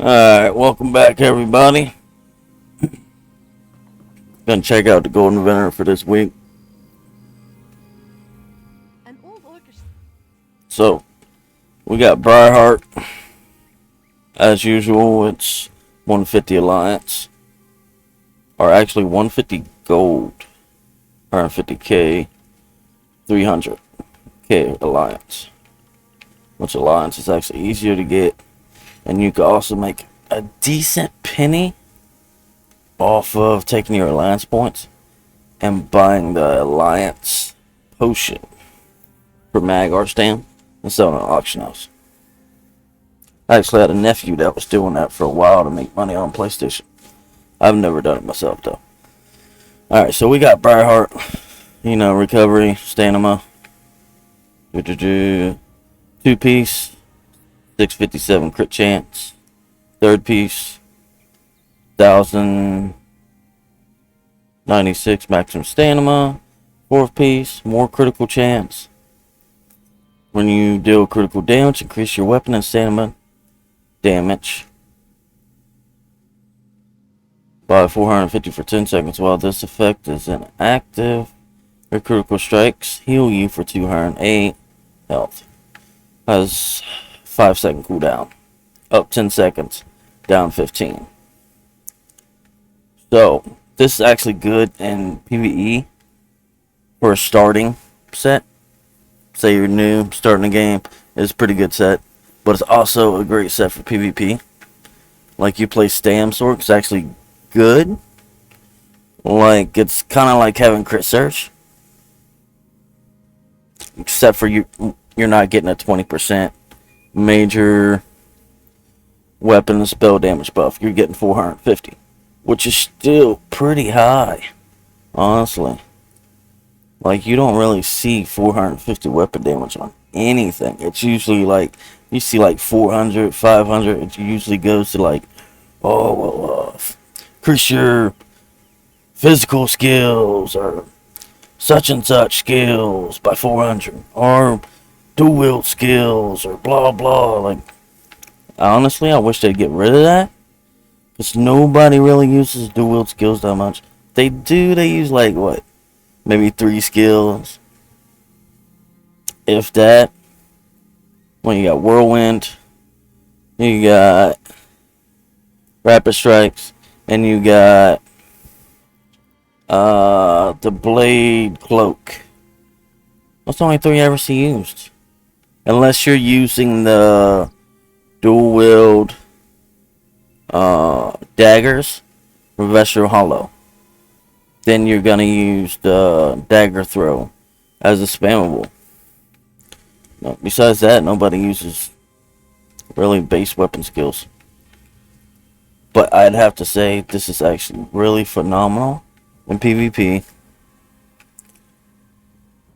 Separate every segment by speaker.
Speaker 1: Alright, welcome back everybody. Gonna check out the Golden Vender for this week.
Speaker 2: An old orchestra.
Speaker 1: So, we got Briarheart. As usual, it's 150 Alliance. Or actually 150 Gold. 150k, 300k Alliance. Which Alliance is actually easier to get. And you can also make a decent penny off of taking your Alliance points and buying the Alliance potion for Mag Arstan and selling it at auction house. I actually had a nephew that was doing that for a while to make money on PlayStation. I've never done it myself though. Alright, so we got Briarheart, recovery, stamina, 2-piece, 657 crit chance, third piece, 1096 maximum stamina, fourth piece, more critical chance. When you deal critical damage, increase your weapon and stamina damage by 450 for 10 seconds. While this effect is inactive, your critical strikes heal you for 208 health. Has 5-second cooldown. Up 10 seconds, down 15. So, this is actually good in PvE for a starting set. Say you're new, starting a game, it's a pretty good set. But it's also a great set for PvP. Like you play Stam Sword, it's actually good. Like, it's kind of like having crit surge. Except for you're not getting a 20% major weapon and spell damage buff. You're getting 450. Which is still pretty high. Honestly. Like, you don't really see 450 weapon damage on anything. It's usually like, you see like 400, 500. It usually goes to like, increase your physical skills or such and such skills by 400. Or dual wield skills or blah blah. Like, honestly, I wish they'd get rid of that. Because nobody really uses dual wield skills that much. They do, they use like what? Maybe 3 skills. If that. Well, you got Whirlwind. You got Rapid Strikes. And you got the Blade Cloak. That's the only 3 I ever see used. Unless you're using the dual wield daggers for Vesture Hollow. Then you're gonna use the dagger throw as a spammable. No, besides that, nobody uses really base weapon skills. But I'd have to say this is actually really phenomenal in PvP.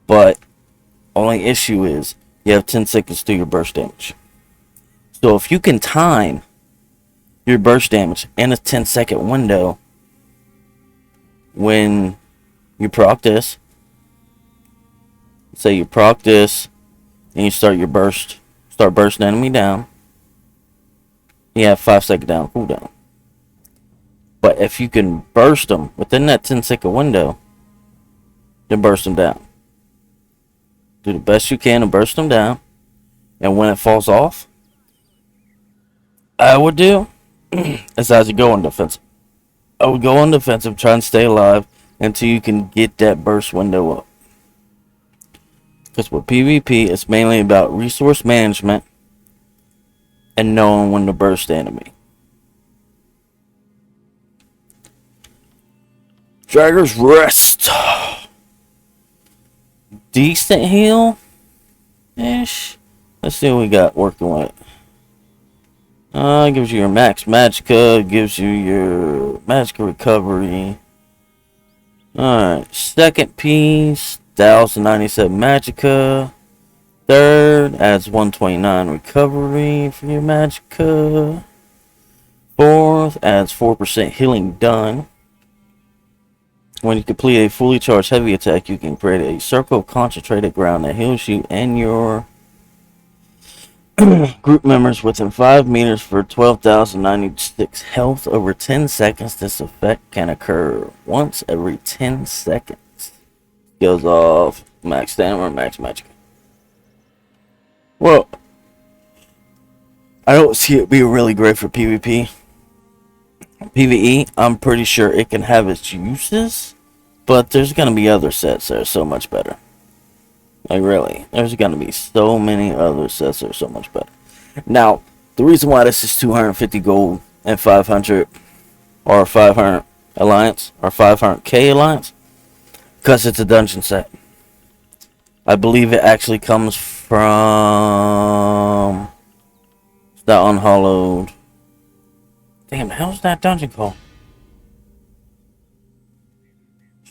Speaker 1: But only issue is you have 10 seconds to your burst damage. So if you can time your burst damage in a 10-second window when you proc this, say you proc this and you start your burst, start bursting enemy down, you have 5-second down cooldown. But if you can burst them within that 10-second window, then burst them down. Do the best you can to burst them down, and when it falls off, I would do is as you go on defensive. I would go on defensive, try and stay alive until you can get that burst window up. Because with PvP, it's mainly about resource management and knowing when to burst the enemy. Dragger's Rest. Decent heal-ish. Let's see what we got working with. Gives you your max magicka, gives you your magicka recovery. Alright, second piece, 1097 magicka. Third, adds 129 recovery for your magicka. Fourth, adds 4% healing done. When you complete a fully charged heavy attack, you can create a circle of concentrated ground that heals you and your Group members within 5 meters for 12,096 health over 10 seconds. This effect can occur once every 10 seconds. Goes off max stamina, max magic. Well, I don't see it being really great for PvP. PvE, I'm pretty sure it can have its uses, but there's going to be other sets that are so much better. Like, really, there's going to be so many other sets that are so much better. Now, the reason why this is 250 gold and 500 or 500 alliance or 500k alliance, because it's a dungeon set. I believe it actually comes from that unhallowed. Damn, how's that dungeon called?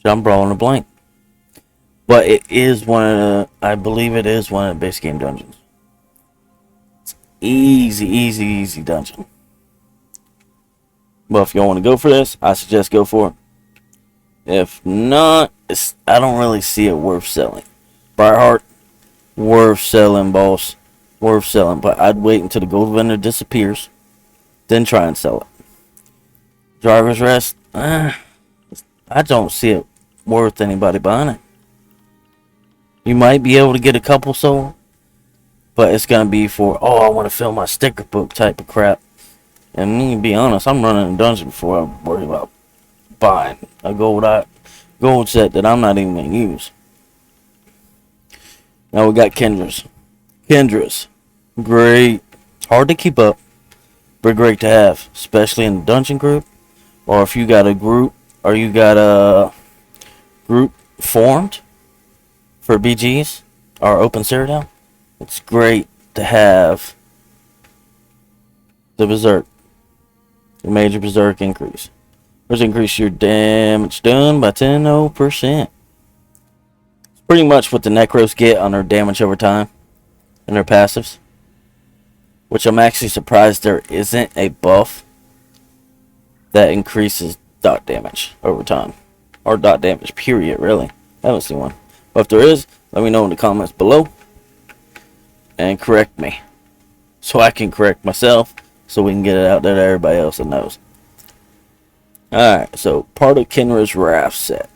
Speaker 1: I'm drawing a blank. But it is one of the, I believe it is one of the base game dungeons. It's easy dungeon. But if you want to go for this, I suggest go for it. If not, I don't really see it worth selling. Briarheart, worth selling, boss. Worth selling. But I'd wait until the gold vendor disappears. Then try and sell it. Driver's Rest, I don't see it worth anybody buying it. You might be able to get a couple sold, but it's going to be for, oh, I want to fill my sticker book type of crap. And me, to be honest, I'm running a dungeon before I worry about buying a gold set that I'm not even going to use. Now we got Kendra's. Kendra's, great. Hard to keep up, but great to have, especially in the dungeon group. Or if you got a group, or you got a group formed for BGs or Open Citadel, it's great to have the Berserk, the major Berserk increase. Which increase your damage done by 10%. It's pretty much what the Necros get on their damage over time and their passives. Which I'm actually surprised there isn't a buff that increases dot damage over time. Or dot damage, period, really. I haven't seen one. But if there is, let me know in the comments below. And correct me. So I can correct myself. So we can get it out there to everybody else that knows. Alright, so part of Kenra's Raft set.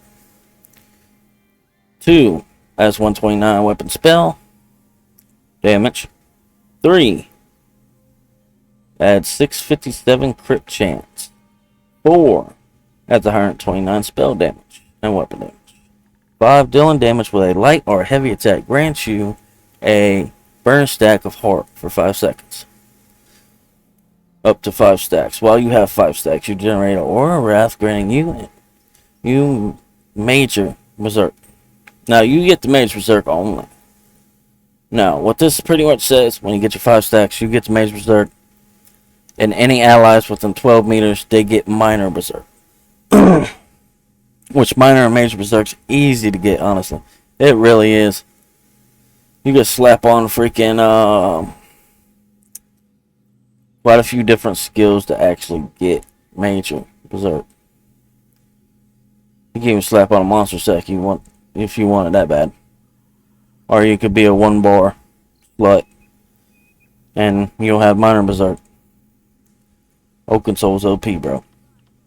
Speaker 1: 2 adds 129 weapon spell damage. 3 adds 657 crit chance. 4 adds 129 spell damage and weapon damage. 5 dealing damage with a light or heavy attack grants you a burn stack of heart for 5 seconds. Up to 5 stacks. While you have 5 stacks, you generate an Aura of Wrath granting you major Berserk. Now you get the major Berserk only. Now what this pretty much says, when you get your 5 stacks, you get the major Berserk. And any allies within 12 meters, they get minor Berserk. Which minor and major Berserk's easy to get, honestly. It really is. You just slap on freaking quite a few different skills to actually get major Berserk. You can even slap on a monster set if you want it that bad. Or you could be a 1-bar slut and you'll have minor Berserk. Oaken Soul's OP, bro.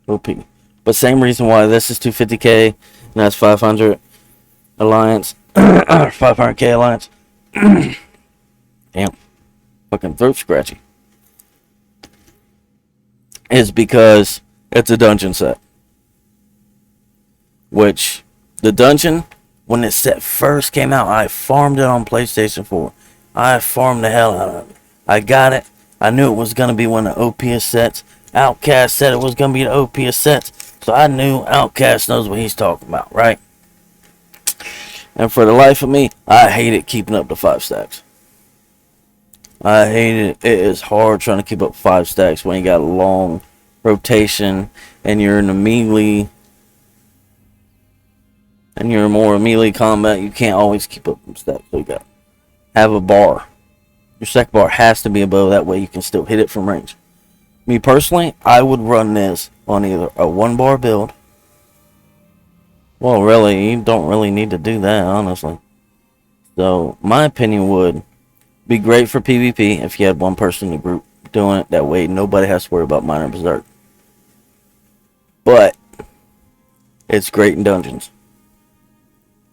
Speaker 1: OP. But same reason why this is 250k and that's 500 alliance. 500k alliance. Damn. Fucking throat scratchy. Is because it's a dungeon set. Which, the dungeon, when this set first came out, I farmed it on PlayStation 4. I farmed the hell out of it. I got it. I knew it was going to be one of the OPS sets. Outcast said it was going to be the OPS sets. So I knew Outcast knows what he's talking about, right? And for the life of me, I hated keeping up the 5 stacks. I hate it. It is hard trying to keep up 5 stacks when you got a long rotation and you're in the melee. And you're more melee combat. You can't always keep up them stacks. So you got to have a bar. Your sec bar has to be above. That way you can still hit it from range. Me personally, I would run this on either a 1-bar build. Well, really, you don't really need to do that, honestly. So, my opinion would, Be great for PvP if you had one person in the group doing it. That way, nobody has to worry about minor berserk. But it's great in dungeons.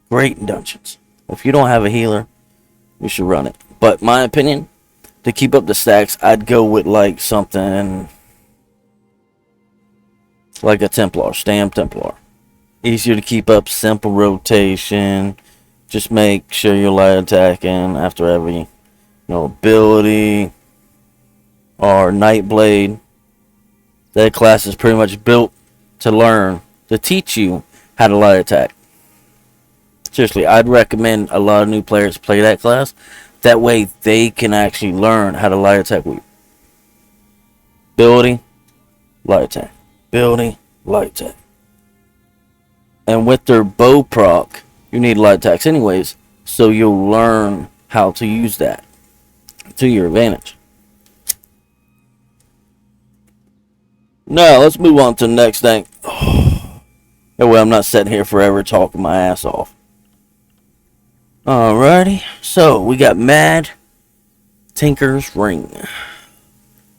Speaker 1: Great in dungeons. If you don't have a healer, you should run it. But my opinion, to keep up the stacks, I'd go with like something like a Templar, Stam Templar. Easier to keep up, simple rotation. Just make sure you're light attacking after every ability. Or Nightblade. That class is pretty much built to teach you how to light attack. Seriously, I'd recommend a lot of new players play that class. That way they can actually learn how to light attack with you. Ability, light attack. Ability, light attack. And with their bow proc, you need light attacks anyways, so you'll learn how to use that to your advantage. Now, let's move on to the next thing. That way I'm not sitting here forever talking my ass off. Alrighty, so we got Mad Tinker's Ring.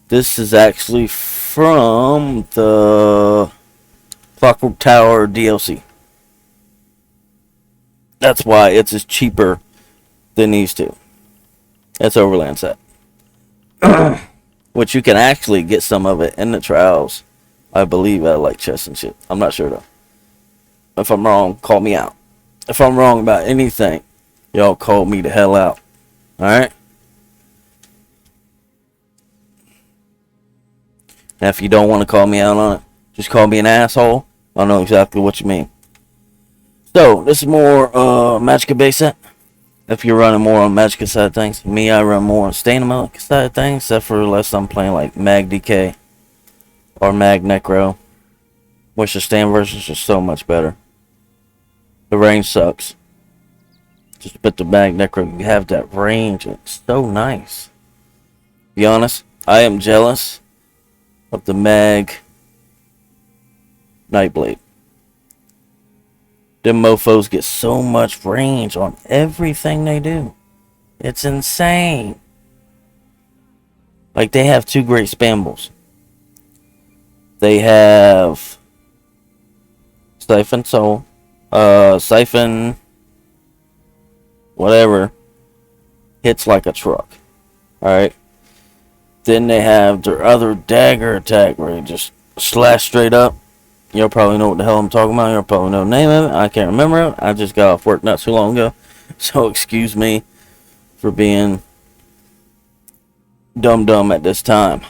Speaker 1: This is actually from the Clockwork Tower DLC. That's why it's as cheaper than these two. That's Overland set. Which you can actually get some of it in the trials. I believe I like chests and shit. I'm not sure though. If I'm wrong, call me out. If I'm wrong about anything, y'all call me the hell out. Alright? Now if you don't want to call me out on it, just call me an asshole. I know exactly what you mean. So, this is more Magicka base set. If you're running more on Magicka side of things. Me, I run more on Stamina side of things. Except for unless I'm playing like Mag DK or Mag Necro. Which the Stam versions are so much better. The range sucks. Just but the Mag Necro, you have that range. It's so nice. To be honest, I am jealous of the Mag Nightblade. Them mofos get so much range on everything they do. It's insane. Like, they have two great spambles. They have Siphon Soul. Siphon whatever hits like a truck. Alright. Then they have their other dagger attack where it just slash straight up. Y'all probably know what the hell I'm talking about. Y'all probably know the name of it. I can't remember it. I just got off work not too long ago. So excuse me for being dumb at this time.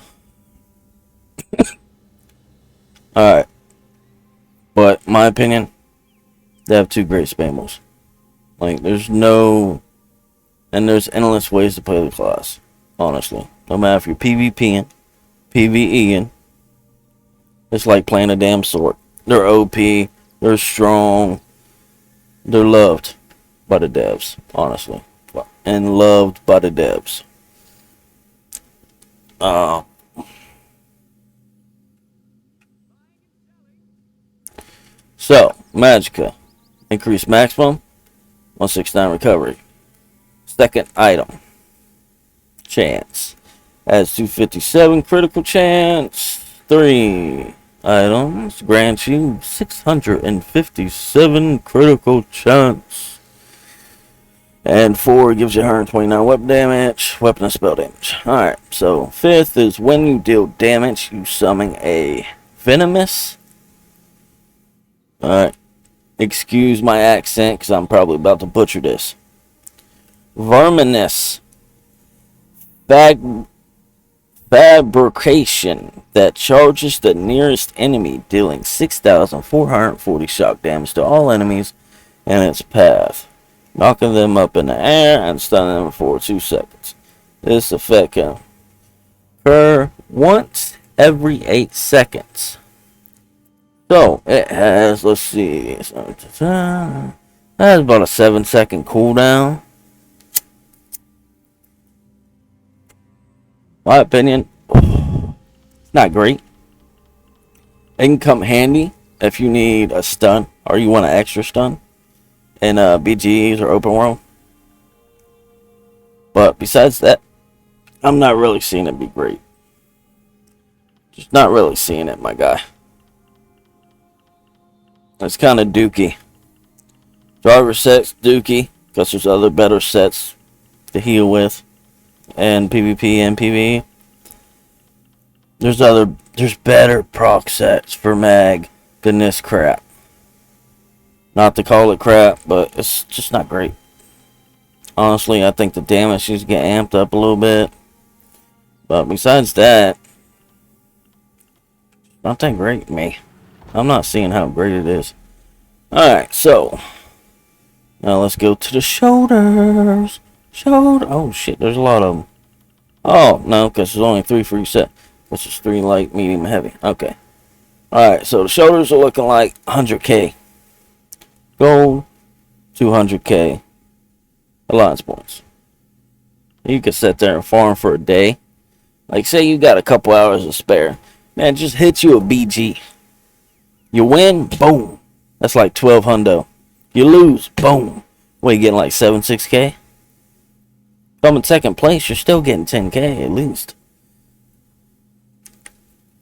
Speaker 1: Alright. But my opinion, they have two great spambles. Like, there's endless ways to play the class. Honestly. No matter if you're PvPing, PvEing. It's like playing a damn sword. They're OP. They're strong. They're loved by the devs, honestly. And loved by the devs. So, Magicka. Increase maximum. 169 recovery. Second item. Chance. Adds 257 critical chance. 3 items grant you 657 critical chance. And 4 gives you 129 weapon damage, weapon and spell damage. Alright, so fifth is when you deal damage, you summon a venomous. Alright, excuse my accent because I'm probably about to butcher this. Verminous fabrication that charges the nearest enemy, dealing 6,440 shock damage to all enemies in its path, knocking them up in the air and stunning them for 2 seconds. This effect can occur once every 8 seconds. So it has, let's see, it has about a 7-second cooldown. My opinion, it's not great. It can come handy if you need a stun or you want an extra stun in BGs or open world. But besides that, I'm not really seeing it be great. Just not really seeing it, my guy. It's kind of dookie. Driver sets dookie, because there's other better sets to heal with, and PvP and PvE. There's better proc sets for mag than this crap. Not to call it crap, but it's just not great. Honestly, I think the damage needs to get amped up a little bit. But besides that, not that great, me. I'm not seeing how great it is. Alright, so now let's go to the shoulders. Oh shit, there's a lot of them. Oh, no, because there's only 3 free set. Which is 3 light, medium, heavy. Okay. Alright, so the shoulders are looking like 100k. Gold, 200k. Alliance points. You could sit there and farm for a day. Like, say you got a couple hours to spare. Man, just hit you a BG. You win, boom. That's like 12 hundo. You lose, boom. What, you getting like 6K? Come in second place, you're still getting 10k at least.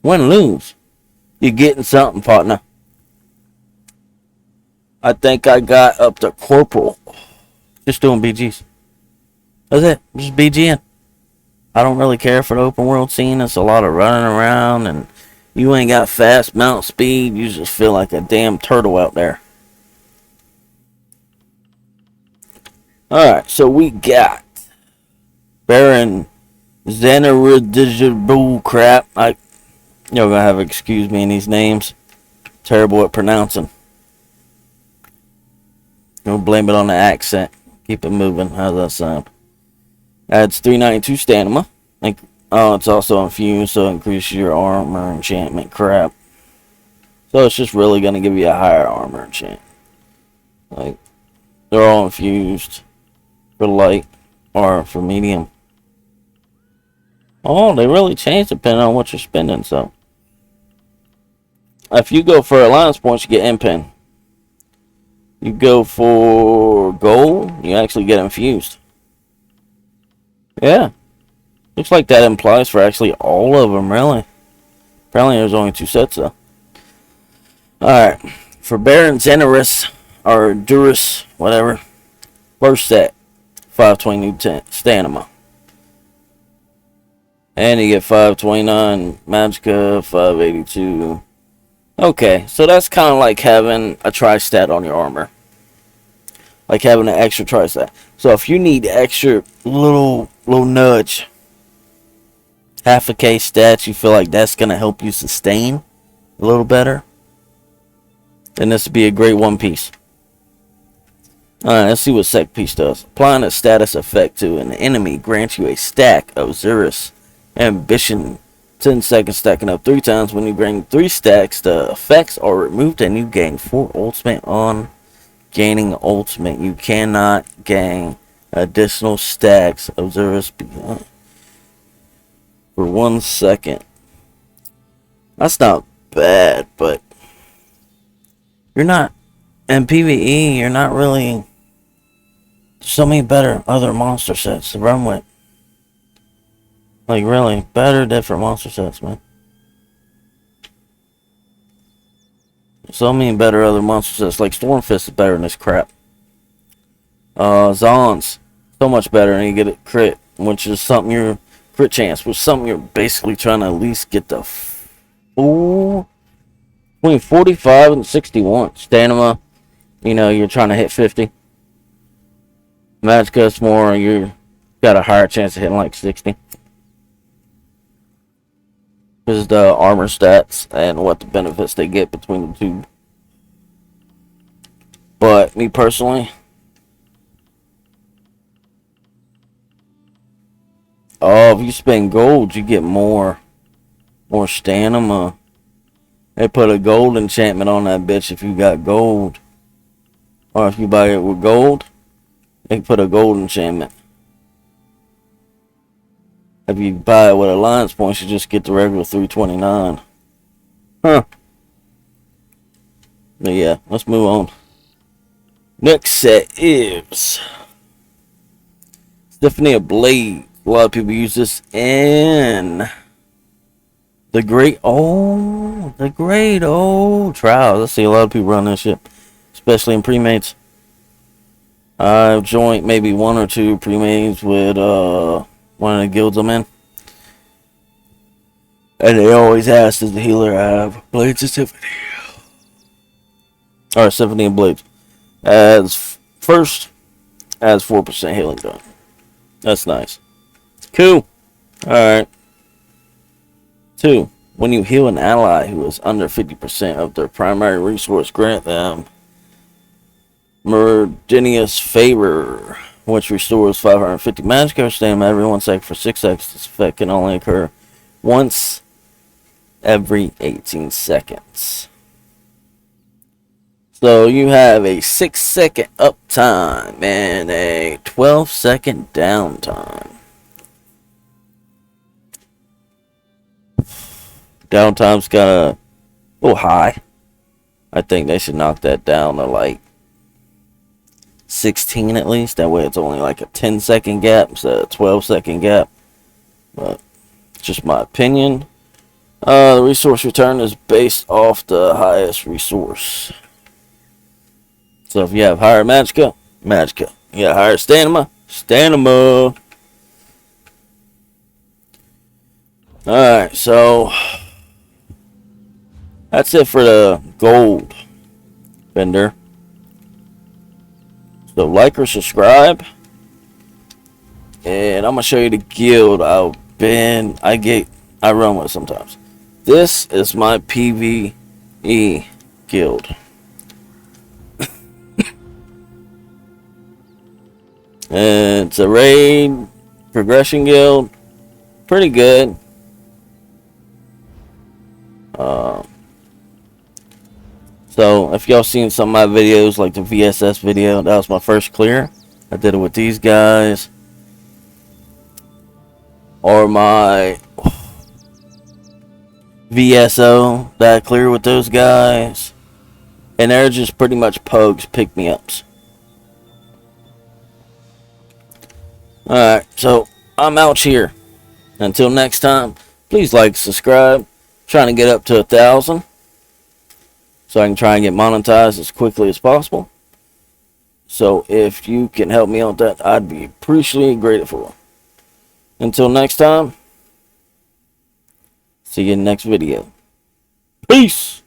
Speaker 1: Win, lose. You're getting something, partner. I think I got up to corporal. Just doing BGs. That's it. Just BGing. I don't really care for the open world scene. It's a lot of running around, and you ain't got fast mount speed. You just feel like a damn turtle out there. Alright, so we got Baron Zeneridijaboo crap. You're gonna have to excuse me in these names. Terrible at pronouncing. Don't blame it on the accent. Keep it moving. How's that sound? Adds 392 stamina. It's also infused, so it increases your armor enchantment crap. So it's just really gonna give you a higher armor enchant. Like, they're all infused for light or for medium. Oh, they really changed depending on what you're spending. So if you go for alliance points, you get impin. You go for gold, you actually get infused. Yeah. Looks like that implies for actually all of them, really. Apparently there's only 2 sets, though. Alright. For Baron Zeneris, or Duris, whatever. First set, 520 stamina. And you get 529 Magicka, 582. Okay, so that's kind of like having a tri-stat on your armor. Like having an extra tri-stat. So if you need extra little nudge, half a K stats, you feel like that's going to help you sustain a little better, then this would be a great one piece. Alright, let's see what sec piece does. Applying a status effect to an enemy grants you a stack of Xurus ambition. 10 seconds, stacking up 3 times. When you gain 3 stacks, the effects are removed and you gain 4 ultimate on gaining ultimate. You cannot gain additional stacks of Xurus beyond for 1 second. That's not bad, but you're not in PvE. You're not really. There's so many better other monster sets to run with. Like, really, better different monster sets, man. So many better other monster sets. Like, Stormfist is better than this crap. Zons, so much better, and you get a crit, which is something you're... Crit chance, which is something you're basically trying to at least get the... Ooh, between 45 and 61. Stamina, you know, you're trying to hit 50. Magicka, more, you got a higher chance of hitting like 60. This is the armor stats and what the benefits they get between the two. But me personally, if you spend gold, you get more stamina. They put a gold enchantment on that bitch if you got gold. Or if you buy it with gold, they put a gold enchantment. If you buy it with alliance points, you just get the regular 329. Huh. But yeah, let's move on. Next set is Stephanie Blade. A lot of people use this in the great old trials. I see a lot of people run this shit, especially in pre-mates. I've joined maybe 1 or 2 pre-mates with one of the guilds I'm in. And they always ask, does the healer have Blades of Symphony? Or Symphony and Blades. As first, adds 4% healing done. That's nice. Cool. Alright. 2. When you heal an ally who is under 50% of their primary resource, grant them Meridianous Favor, which restores 550 magic or stamina every 1 second for 6 seconds. This effect can only occur once every 18 seconds. So you have a 6-second uptime and a 12-second downtime. Downtime's got a little high. I think they should knock that down to like 16 at least. That way it's only like a 10-second gap instead of a 12-second gap. But just my opinion. The resource return is based off the highest resource. So if you have higher magicka, magicka. You got higher stamina, stamina. Alright, so that's it for the gold vendor. So like or subscribe. And I'm gonna show you the guild I run with sometimes. This is my PvE guild. And it's a raid progression guild. Pretty good. So if y'all seen some of my videos, like the VSS video, that was my first clear. I did it with these guys. Or my VSO that I clear with those guys. And they're just pretty much pugs, pick-me-ups. Alright, so I'm out here. Until next time, please like, subscribe. Trying to get up to 1,000. So I can try and get monetized as quickly as possible. So if you can help me out with that, I'd be appreciably grateful. Until next time, see you in the next video. Peace!